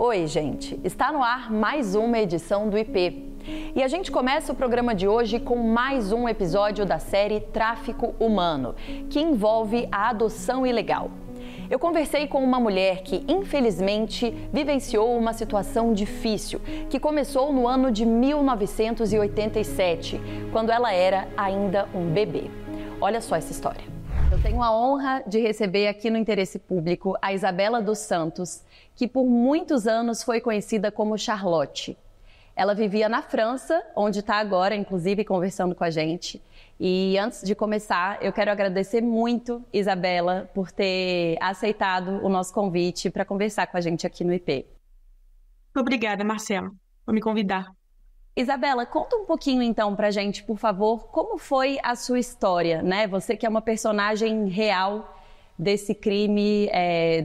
Oi, gente! Está no ar mais uma edição do IP. E a gente começa o programa de hoje com mais um episódio da série Tráfico Humano, que envolve a adoção ilegal. Eu conversei com uma mulher que, infelizmente, vivenciou uma situação difícil, que começou no ano de 1987, quando ela era ainda um bebê. Olha só essa história. Eu tenho a honra de receber aqui no Interesse Público a Isabela dos Santos, que por muitos anos foi conhecida como Charlotte. Ela vivia na França, onde está agora, inclusive, conversando com a gente. E antes de começar, eu quero agradecer muito, Isabela, por ter aceitado o nosso convite para conversar com a gente aqui no IP. Obrigada, Marcela, por me convidar. Isabela, conta um pouquinho então pra gente, por favor, como foi a sua história, né? Você que é uma personagem real desse crime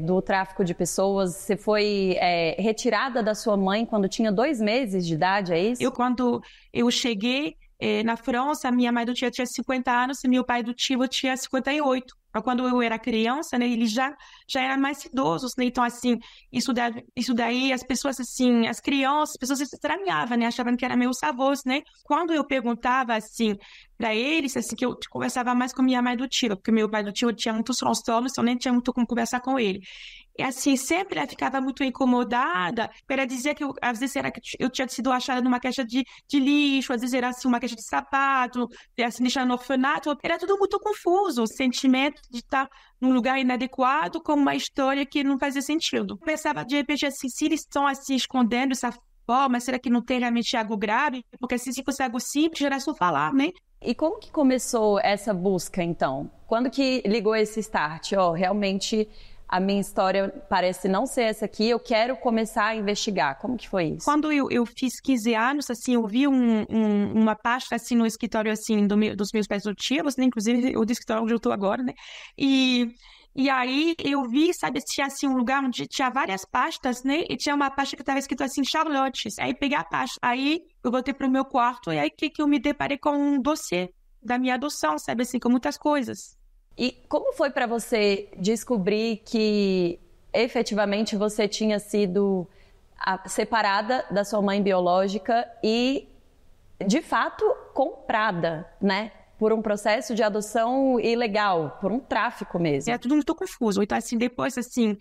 do tráfico de pessoas. Você foi retirada da sua mãe quando tinha 2 meses de idade, é isso? Quando eu cheguei na França, minha mãe tinha 50 anos e meu pai adotivo tinha 58. Quando eu era criança, né, eles já eram mais idosos, né? Então, assim, isso daí, as pessoas, assim, as crianças, as pessoas se estranhavam, né? Achavam que eram meus avós, né? Quando eu perguntava, assim, para eles, assim, que eu conversava mais com minha mãe adotiva, porque meu pai adotivo tinha muitos transtornos, então nem tinha muito como conversar com ele. E assim, sempre ela ficava muito incomodada, para dizer que às vezes era que eu tinha sido achada numa caixa de lixo, às vezes era assim, uma caixa de sapato, assim, deixando no orfanato. Era tudo muito confuso, o sentimento de estar num lugar inadequado com uma história que não fazia sentido. Eu pensava, de repente, assim, se eles estão assim, escondendo essa forma, será que não tem realmente algo grave? Porque assim, se fosse algo simples, era só falar, né? E como que começou essa busca, então? Quando que ligou esse start? Realmente a minha história parece não ser essa aqui, eu quero começar a investigar. Como que foi isso? Quando eu fiz 15 anos, assim, eu vi uma pasta, assim, no escritório, assim, dos meus pais adotivos, né? Inclusive o do escritório onde eu estou agora, né? E aí eu vi, sabe, tinha, assim, um lugar onde tinha várias pastas, né? E tinha uma pasta que estava escrito, assim, Charlotte. Aí peguei a pasta. Aí eu voltei pro meu quarto e aí que eu me deparei com um dossiê da minha adoção, sabe, assim, com muitas coisas. E como foi para você descobrir que efetivamente você tinha sido separada da sua mãe biológica e, de fato, comprada, né? Por um processo de adoção ilegal, por um tráfico mesmo? É tudo muito confuso. Então, assim, depois, assim,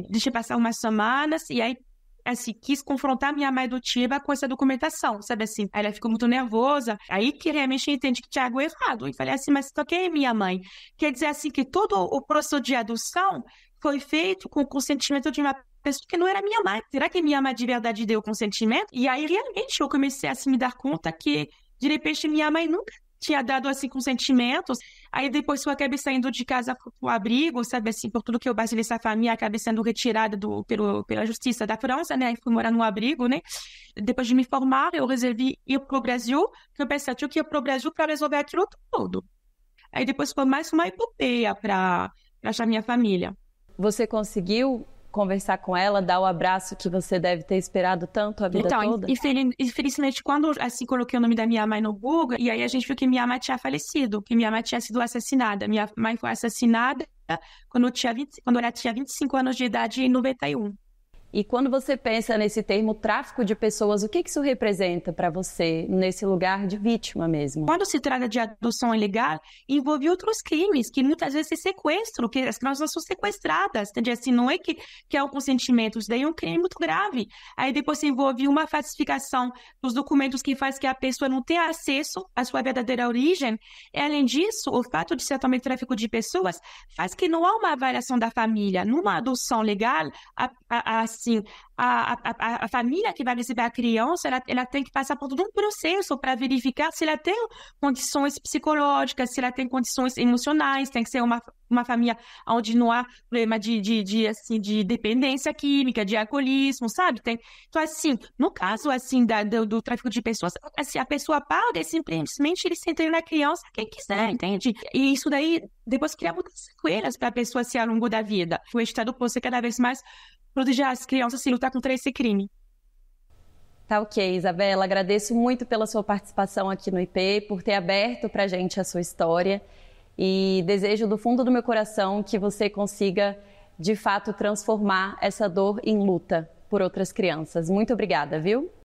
deixa passar umas semanas e aí, assim, quis confrontar minha mãe adotiva com essa documentação, sabe assim? Aí ela ficou muito nervosa, aí que realmente eu entendi que tinha algo errado. E falei assim, mas toquei minha mãe. Quer dizer, assim, que todo o processo de adoção foi feito com o consentimento de uma pessoa que não era minha mãe. Será que minha mãe de verdade deu consentimento? E aí, realmente, eu comecei a se me dar conta que, de repente, minha mãe nunca tinha dado, assim, consentimentos. Aí depois eu acabei saindo de casa pro abrigo, sabe, assim, por tudo que eu passei nessa família, acabei sendo retirada pela justiça da França, né, aí fui morar no abrigo, né. Depois de me formar, eu resolvi ir pro Brasil, que eu pensei, eu tinha que ir pro Brasil para resolver aquilo tudo. Aí depois foi mais uma epopeia para achar minha família. Você conseguiu conversar com ela, dar o abraço que você deve ter esperado tanto a vida toda? Infelizmente, quando assim coloquei o nome da minha mãe no Google, e aí a gente viu que minha mãe tinha falecido, que minha mãe tinha sido assassinada. Minha mãe foi assassinada quando ela tinha 25 anos de idade, em 91. E quando você pensa nesse termo tráfico de pessoas, o que isso representa para você nesse lugar de vítima mesmo? Quando se trata de adoção ilegal, envolve outros crimes, que muitas vezes é sequestro, que as crianças são sequestradas, entendeu? Assim, não é que é o consentimento, isso daí é um crime muito grave. Aí depois se envolve uma falsificação dos documentos que faz que a pessoa não tenha acesso à sua verdadeira origem. E, além disso, o fato de ser também tráfico de pessoas faz que não há uma avaliação da família. Numa adoção legal, assim, a família que vai receber a criança, ela tem que passar por todo um processo para verificar se ela tem condições psicológicas, se ela tem condições emocionais, tem que ser uma família onde não há problema de dependência química, de alcoolismo, sabe? Então, assim, no caso, assim, do tráfico de pessoas, assim, a pessoa paga e simplesmente eles sentem na criança quem quiser, entende? E isso daí, depois cria muitas sequelas para a pessoa se ao longo da vida. O Estado pode ser cada vez mais proteger as crianças e lutar contra esse crime. Tá ok, Isabela. Agradeço muito pela sua participação aqui no IP, por ter aberto pra gente a sua história e desejo do fundo do meu coração que você consiga, de fato, transformar essa dor em luta, por outras crianças. Muito obrigada, viu?